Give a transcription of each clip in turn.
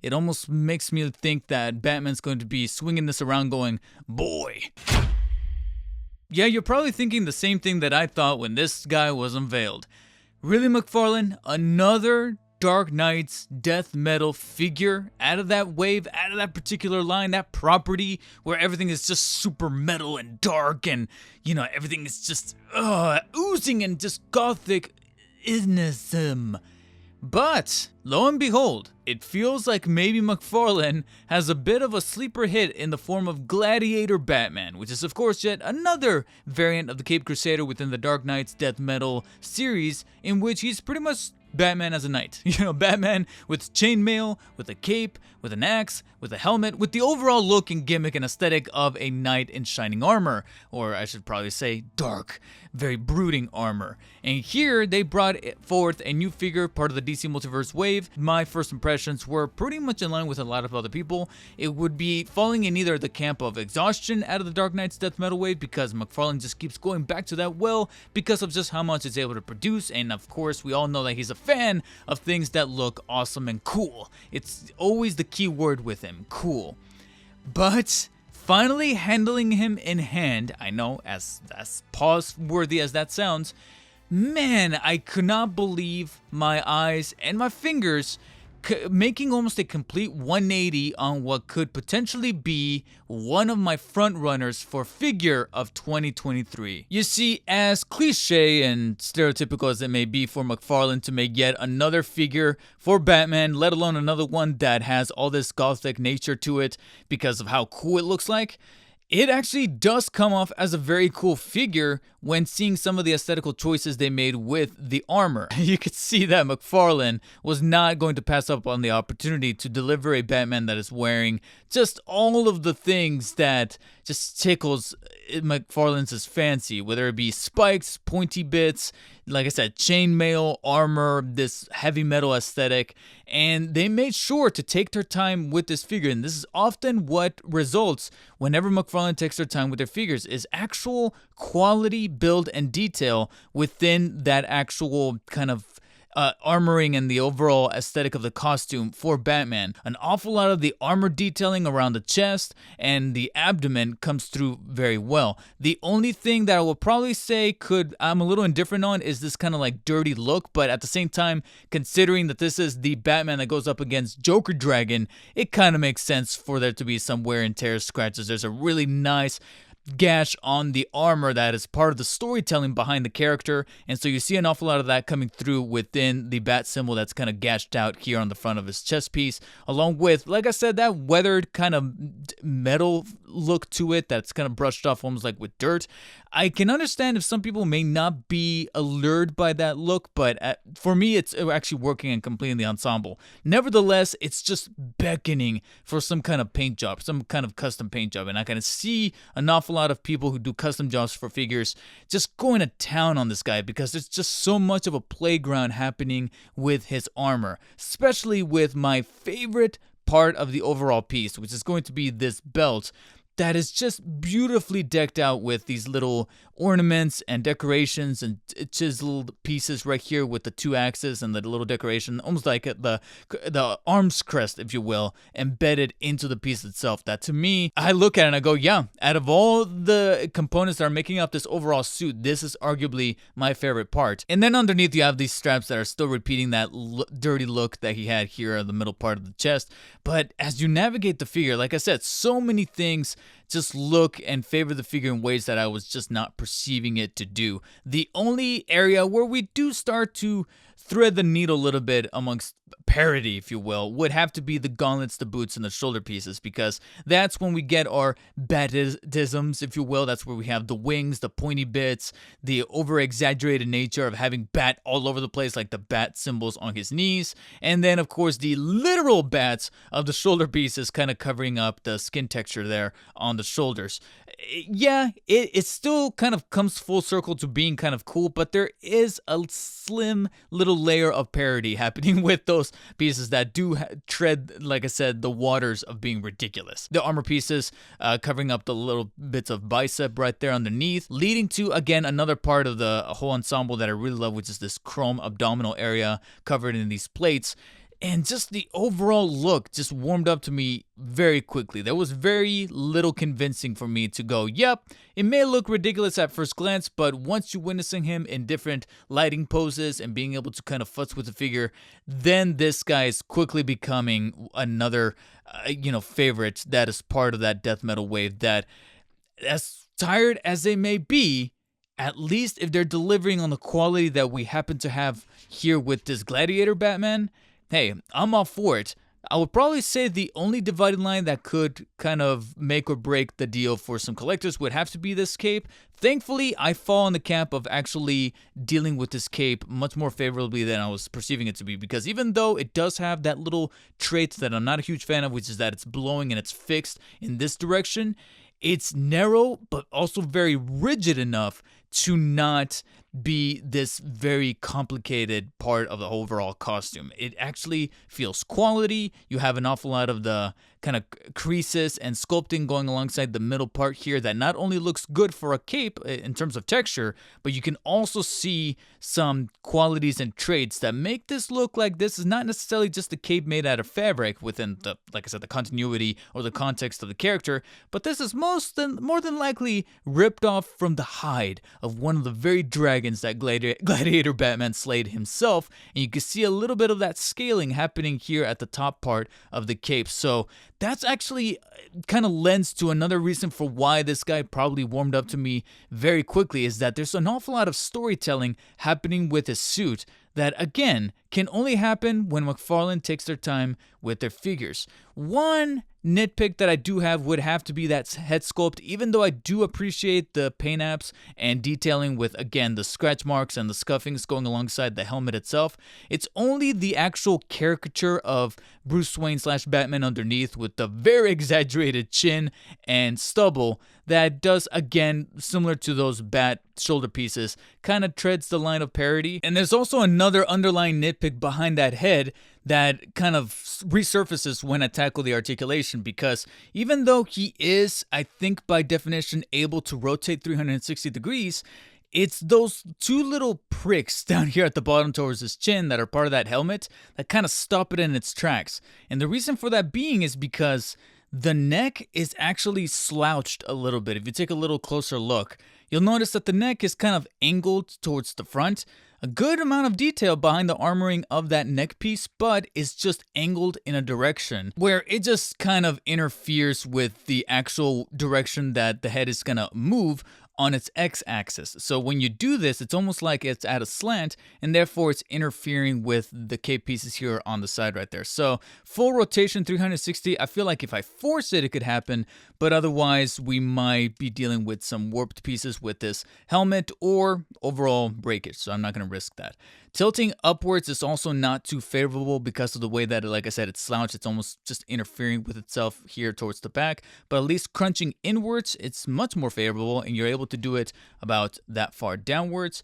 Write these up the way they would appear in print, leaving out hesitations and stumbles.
it almost makes me think that Batman's going to be swinging this around going, boy. Yeah, you're probably thinking the same thing that I thought when this guy was unveiled. Really, McFarlane? Another Dark Knight's death metal figure out of that wave, out of that particular line, that property where everything is just super metal and dark and, everything is just oozing and just gothic-ism. But, lo and behold, it feels like maybe McFarlane has a bit of a sleeper hit in the form of Gladiator Batman, which is of course yet another variant of the Caped Crusader within the Dark Knight's death metal series, in which he's pretty much Batman as a knight. Batman with chainmail, with a cape, with an axe, with a helmet, with the overall look and gimmick and aesthetic of a knight in shining armor, or I should probably say dark, very brooding armor. And here they brought forth a new figure, part of the DC Multiverse wave. My first impressions were pretty much in line with a lot of other people. It would be falling in either the camp of exhaustion out of the Dark Knight's death metal wave, because McFarlane just keeps going back to that well because of just how much it's able to produce, and of course we all know that he's a fan of things that look awesome and cool. It's always the key word with him, cool. But finally handling him in hand, I know, as pause-worthy as that sounds, man, I could not believe my eyes and my fingers making almost a complete 180 on what could potentially be one of my front runners for figure of 2023. You see, as cliche and stereotypical as it may be for McFarlane to make yet another figure for Batman, let alone another one that has all this gothic nature to it because of how cool it looks like, it actually does come off as a very cool figure when seeing some of the aesthetical choices they made with the armor. You could see that McFarlane was not going to pass up on the opportunity to deliver a Batman that is wearing just all of the things that just tickles McFarlane's fancy, whether it be spikes, pointy bits, like I said, chainmail, armor, this heavy metal aesthetic, and they made sure to take their time with this figure, and this is often what results whenever McFarlane takes their time with their figures, is actual quality, build, and detail within that actual kind of armoring and the overall aesthetic of the costume for Batman. An awful lot of the armor detailing around the chest and the abdomen comes through very well. The only thing that I will probably say I'm a little indifferent on is this kind of like dirty look, but at the same time, considering that this is the Batman that goes up against Joker Dragon, it kind of makes sense for there to be some wear and tear scratches. There's a really nice gash on the armor that is part of the storytelling behind the character, and so you see an awful lot of that coming through within the bat symbol that's kind of gashed out here on the front of his chest piece, along with, like I said, that weathered kind of metal look to it that's kind of brushed off almost like with dirt. I can understand if some people may not be allured by that look, but for me, it's actually working and completing the ensemble. Nevertheless, it's just beckoning for some kind of paint job, some kind of custom paint job, and I kind of see an awful lot of people who do custom jobs for figures just going to town on this guy because there's just so much of a playground happening with his armor, especially with my favorite part of the overall piece, which is going to be this belt that is just beautifully decked out with these little ornaments and decorations and chiseled pieces right here with the two axes and the little decoration, almost like the arms crest, if you will, embedded into the piece itself. That to me, I look at it and I go, yeah, out of all the components that are making up this overall suit, this is arguably my favorite part. And then underneath you have these straps that are still repeating that dirty look that he had here on the middle part of the chest. But as you navigate the figure, like I said, so many things just look and favor the figure in ways that I was just not perceiving it to do. The only area where we do start to thread the needle a little bit amongst parody, if you will, would have to be the gauntlets, the boots, and the shoulder pieces, because that's when we get our batisms, if you will. That's where we have the wings, the pointy bits, the over-exaggerated nature of having bat all over the place, like the bat symbols on his knees, and then, of course, the literal bats of the shoulder pieces kind of covering up the skin texture there on the shoulders. Yeah, it still kind of comes full circle to being kind of cool, but there is a slim little layer of parody happening with those pieces that do tread, like I said, the waters of being ridiculous. The armor pieces covering up the little bits of bicep right there underneath, leading to, again, another part of the whole ensemble that I really love, which is this chrome abdominal area covered in these plates. And just the overall look just warmed up to me very quickly. There was very little convincing for me to go, yep, it may look ridiculous at first glance, but once you're witnessing him in different lighting poses and being able to kind of futz with the figure, then this guy is quickly becoming another, favorite that is part of that death metal wave that, as tired as they may be, at least if they're delivering on the quality that we happen to have here with this Gladiator Batman, hey, I'm all for it. I would probably say the only dividing line that could kind of make or break the deal for some collectors would have to be this cape. Thankfully, I fall in the camp of actually dealing with this cape much more favorably than I was perceiving it to be, because even though it does have that little trait that I'm not a huge fan of, which is that it's blowing and it's fixed in this direction, it's narrow but also very rigid enough to not be this very complicated part of the overall costume. It actually feels quality. You have an awful lot of the kind of creases and sculpting going alongside the middle part here that not only looks good for a cape in terms of texture, but you can also see some qualities and traits that make this look like this is not necessarily just a cape made out of fabric within the, like I said, the continuity or the context of the character, but this is more than likely ripped off from the hide of one of the very dragons that Gladiator Batman slayed himself, and you can see a little bit of that scaling happening here at the top part of the cape. So that's actually kind of lends to another reason for why this guy probably warmed up to me very quickly, is that there's an awful lot of storytelling happening with his suit that, again, can only happen when McFarlane takes their time with their figures. One nitpick that I do have would have to be that head sculpt, even though I do appreciate the paint apps and detailing with, again, the scratch marks and the scuffings going alongside the helmet itself. It's only the actual caricature of Bruce Wayne / Batman underneath with the very exaggerated chin and stubble that does, again, similar to those bat shoulder pieces, kind of treads the line of parody. And there's also another underlying nitpick behind that head that kind of resurfaces when I tackle the articulation, because even though he is, I think by definition, able to rotate 360 degrees, it's those two little pricks down here at the bottom towards his chin that are part of that helmet that kind of stop it in its tracks. And the reason for that being is because the neck is actually slouched a little bit. If you take a little closer look, you'll notice that the neck is kind of angled towards the front. A good amount of detail behind the armoring of that neck piece, but it's just angled in a direction where it just kind of interferes with the actual direction that the head is going to move on its x-axis. So when you do this, it's almost like it's at a slant, and therefore it's interfering with the cape pieces here on the side right there. So full rotation 360, I feel like if I force it, it could happen, but otherwise we might be dealing with some warped pieces with this helmet or overall breakage, so I'm not going to risk that. Tilting upwards is also not too favorable because of the way that, like I said, it's slouched. It's almost just interfering with itself here towards the back, but at least crunching inwards, it's much more favorable, and you're able to do it about that far downwards.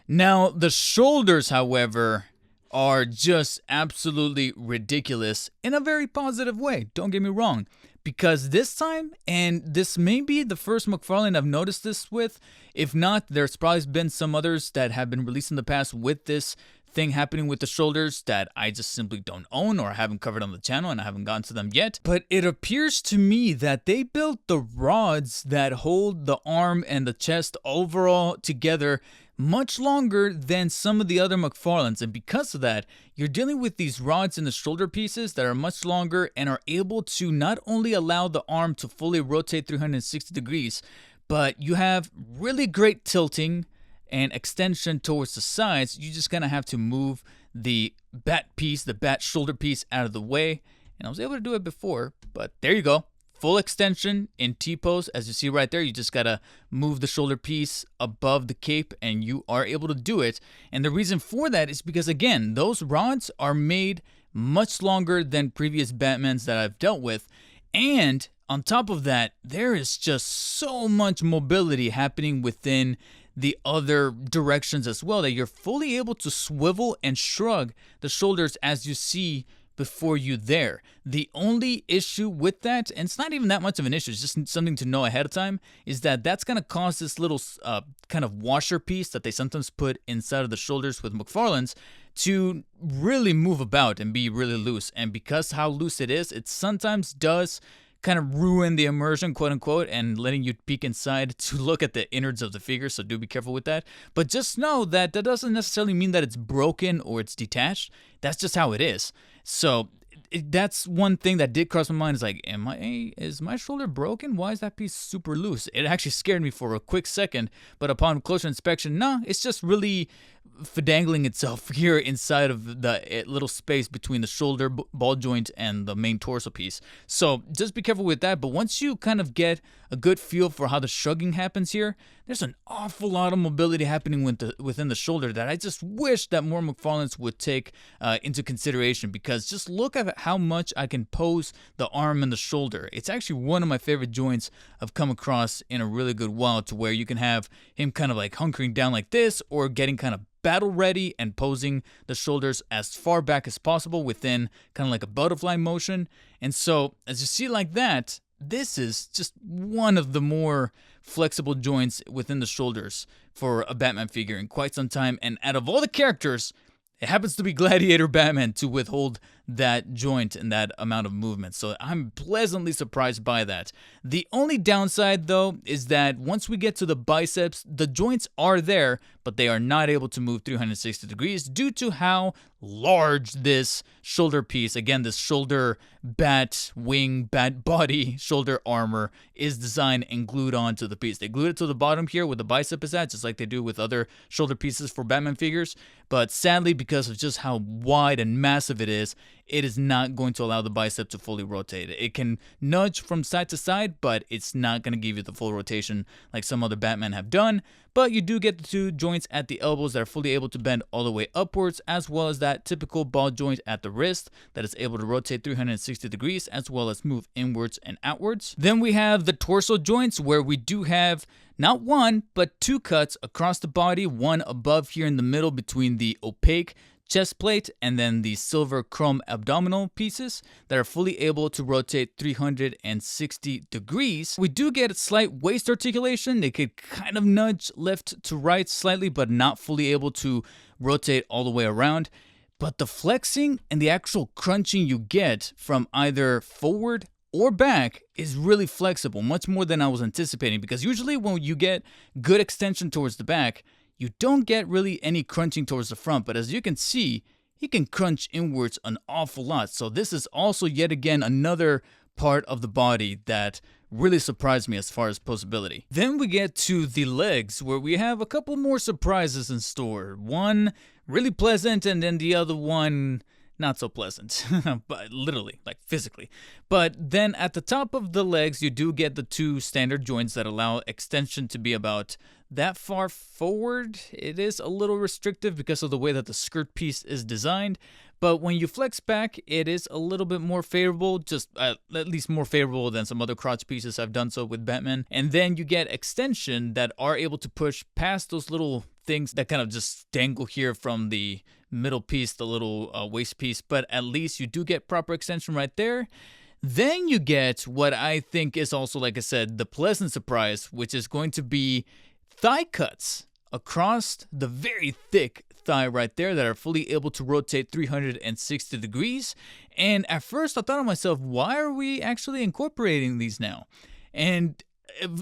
Now, the shoulders, however, are just absolutely ridiculous in a very positive way. Don't get me wrong. Because this time, and this may be the first McFarlane I've noticed this with, if not, there's probably been some others that have been released in the past with this thing happening with the shoulders that I just simply don't own or haven't covered on the channel, and I haven't gotten to them yet. But it appears to me that they built the rods that hold the arm and the chest overall together much longer than some of the other McFarlanes, and because of that, you're dealing with these rods in the shoulder pieces that are much longer and are able to not only allow the arm to fully rotate 360 degrees, but you have really great tilting and extension towards the sides. You just gonna have to move the bat piece, the bat shoulder piece out of the way, and I was able to do it before, but there you go. Full extension in T-pose, as you see right there. You just gotta move the shoulder piece above the cape and you are able to do it. And the reason for that is because, again, those rods are made much longer than previous Batmans that I've dealt with. And on top of that, there is just so much mobility happening within the other directions as well, that you're fully able to swivel and shrug the shoulders, as you see before you there. The only issue with that, and it's not even that much of an issue, it's just something to know ahead of time, is that that's going to cause this little kind of washer piece that they sometimes put inside of the shoulders with McFarlane's to really move about and be really loose. And because how loose it is, it sometimes does kind of ruin the immersion, quote unquote, and letting you peek inside to look at the innards of the figure, so do be careful with that. But just know that that doesn't necessarily mean that it's broken or it's detached. That's just how it is. So that's one thing that did cross my mind, is like, is my shoulder broken? Why is that piece super loose? It actually scared me for a quick second, but upon closer inspection, no, it's just really fidangling itself here inside of the little space between the shoulder ball joint and the main torso piece. So just be careful with that. But once you kind of get a good feel for how the shrugging happens here, there's an awful lot of mobility happening within the shoulder that I just wish that more McFarlane's would take into consideration, because just look at how much I can pose the arm and the shoulder. It's actually one of my favorite joints I've come across in a really good while, to where you can have him kind of like hunkering down like this, or getting kind of battle ready and posing the shoulders as far back as possible within kind of like a butterfly motion. And so as you see like that, this is just one of the more flexible joints within the shoulders for a Batman figure in quite some time. And out of all the characters, it happens to be Gladiator Batman to withhold that joint and that amount of movement. So I'm pleasantly surprised by that. The only downside, though, is that once we get to the biceps, the joints are there, but they are not able to move 360 degrees due to how large this shoulder piece, again, this shoulder bat wing, bat body, shoulder armor is designed and glued onto the piece. They glued it to the bottom here where the bicep is at, just like they do with other shoulder pieces for Batman figures. But sadly, because of just how wide and massive it is not going to allow the bicep to fully rotate. It can nudge from side to side, but it's not going to give you the full rotation like some other Batman have done. But you do get the two joints at the elbows that are fully able to bend all the way upwards, as well as that typical ball joint at the wrist that is able to rotate 360 degrees, as well as move inwards and outwards. Then we have the torso joints, where we do have not one, but two cuts across the body, one above here in the middle between the opaque chest plate and then the silver chrome abdominal pieces that are fully able to rotate 360 degrees. We do get a slight waist articulation. They could kind of nudge left to right slightly, but not fully able to rotate all the way around. But the flexing and the actual crunching you get from either forward or back is really flexible, much more than I was anticipating, because usually when you get good extension towards the back, you don't get really any crunching towards the front. But as you can see, he can crunch inwards an awful lot. So this is also yet again another part of the body that really surprised me as far as posability. Then we get to the legs, where we have a couple more surprises in store. One really pleasant, and then the other one not so pleasant, but literally, like physically. But then at the top of the legs, you do get the two standard joints that allow extension to be about that far forward. It is a little restrictive because of the way that the skirt piece is designed, but when you flex back, it is a little bit more favorable, just at least more favorable than some other crotch pieces I've done so with Batman. And then you get extension that are able to push past those little things that kind of just dangle here from the middle piece, the little waist piece, but at least you do get proper extension right there. Then you get what I think is also, like I said, the pleasant surprise, which is going to be thigh cuts across the very thick thigh right there that are fully able to rotate 360 degrees. And at first I thought to myself, why are we actually incorporating these now? And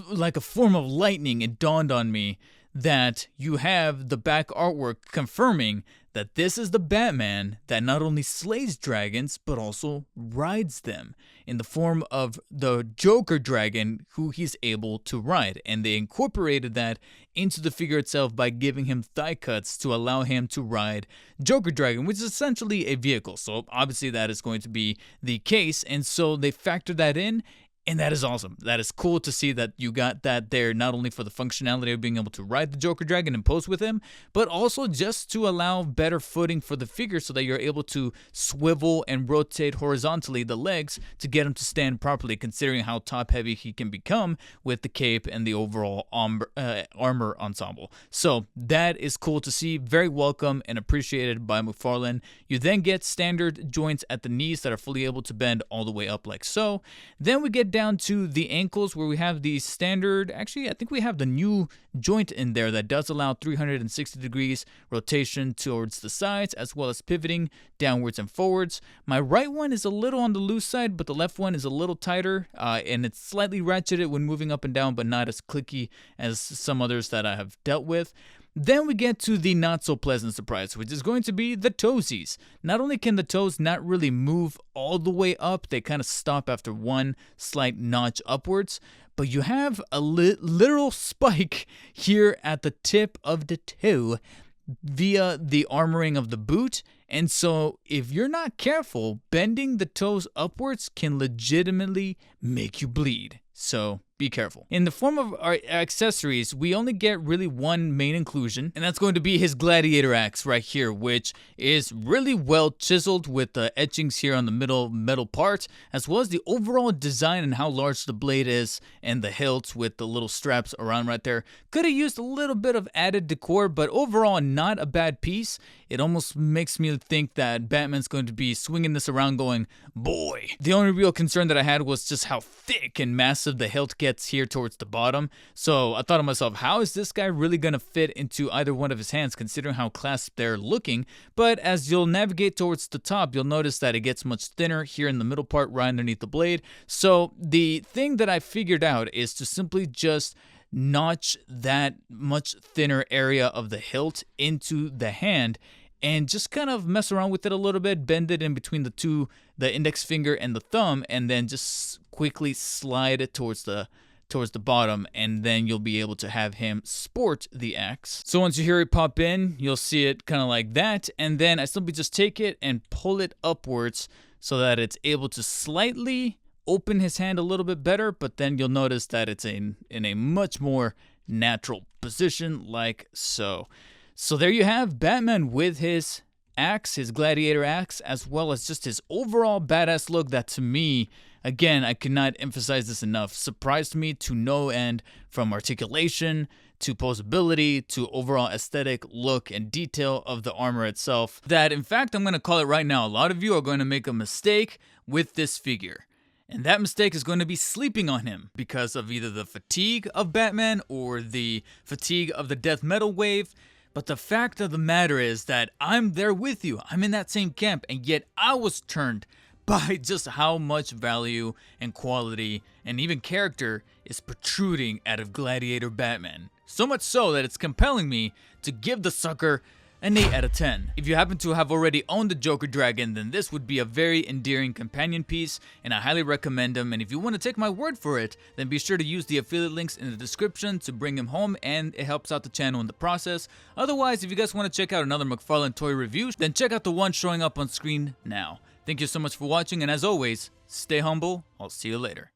like a form of lightning, it dawned on me that you have the back artwork confirming that this is the Batman that not only slays dragons, but also rides them in the form of the Joker dragon who he's able to ride. And they incorporated that into the figure itself by giving him thigh cuts to allow him to ride Joker dragon, which is essentially a vehicle. So obviously that is going to be the case. And so they factored that in. And that is awesome. That is cool to see that you got that there, not only for the functionality of being able to ride the Joker Dragon and pose with him, but also just to allow better footing for the figure so that you're able to swivel and rotate horizontally the legs to get him to stand properly, considering how top heavy he can become with the cape and the overall armor ensemble. So that is cool to see. Very welcome and appreciated by McFarlane. You then get standard joints at the knees that are fully able to bend all the way up like so. Then we get down to the ankles where we have the standard, actually I think we have the new joint in there that does allow 360 degrees rotation towards the sides as well as pivoting downwards and forwards. My right one is a little on the loose side, but the left one is a little tighter and it's slightly ratcheted when moving up and down, but not as clicky as some others that I have dealt with. Then we get to the not so pleasant surprise, which is going to be the toesies. Not only can the toes not really move all the way up, they kind of stop after one slight notch upwards, but you have a literal spike here at the tip of the toe via the armoring of the boot. And so if you're not careful, bending the toes upwards can legitimately make you bleed. So be careful. In the form of our accessories, we only get really one main inclusion, and that's going to be his Gladiator axe right here, which is really well chiseled with the etchings here on the metal part, as well as the overall design and how large the blade is and the hilts with the little straps around right there. Could have used a little bit of added decor, but overall not a bad piece. It almost makes me think that Batman's going to be swinging this around going, boy. The only real concern that I had was just how thick and massive the hilt gets here towards the bottom. So I thought to myself, how is this guy really going to fit into either one of his hands considering how clasped they're looking? But as you'll navigate towards the top, you'll notice that it gets much thinner here in the middle part right underneath the blade. So the thing that I figured out is to simply just notch that much thinner area of the hilt into the hand and just kind of mess around with it a little bit, bend it in between the two, the index finger and the thumb, and then just quickly slide it towards the bottom, and then you'll be able to have him sport the axe. So once you hear it pop in, you'll see it kind of like that, and then I simply just take it and pull it upwards so that it's able to slightly open his hand a little bit better, but then you'll notice that it's in a much more natural position like so. So there you have Batman with his axe, his Gladiator axe, as well as just his overall badass look that to me, again, I could not emphasize this enough, surprised me to no end, from articulation to posability to overall aesthetic look and detail of the armor itself, that in fact, I'm going to call it right now, a lot of you are going to make a mistake with this figure. And that mistake is going to be sleeping on him because of either the fatigue of Batman or the fatigue of the death metal wave. But the fact of the matter is that I'm there with you. I'm in that same camp, and yet I was turned by just how much value and quality and even character is protruding out of Gladiator Batman. So much so that it's compelling me to give the sucker an 8 out of 10. If you happen to have already owned the Joker Dragon, then this would be a very endearing companion piece, and I highly recommend him. And if you want to take my word for it, then be sure to use the affiliate links in the description to bring him home, and it helps out the channel in the process. Otherwise, if you guys want to check out another McFarlane toy review, then check out the one showing up on screen now. Thank you so much for watching, and as always, stay humble. I'll see you later.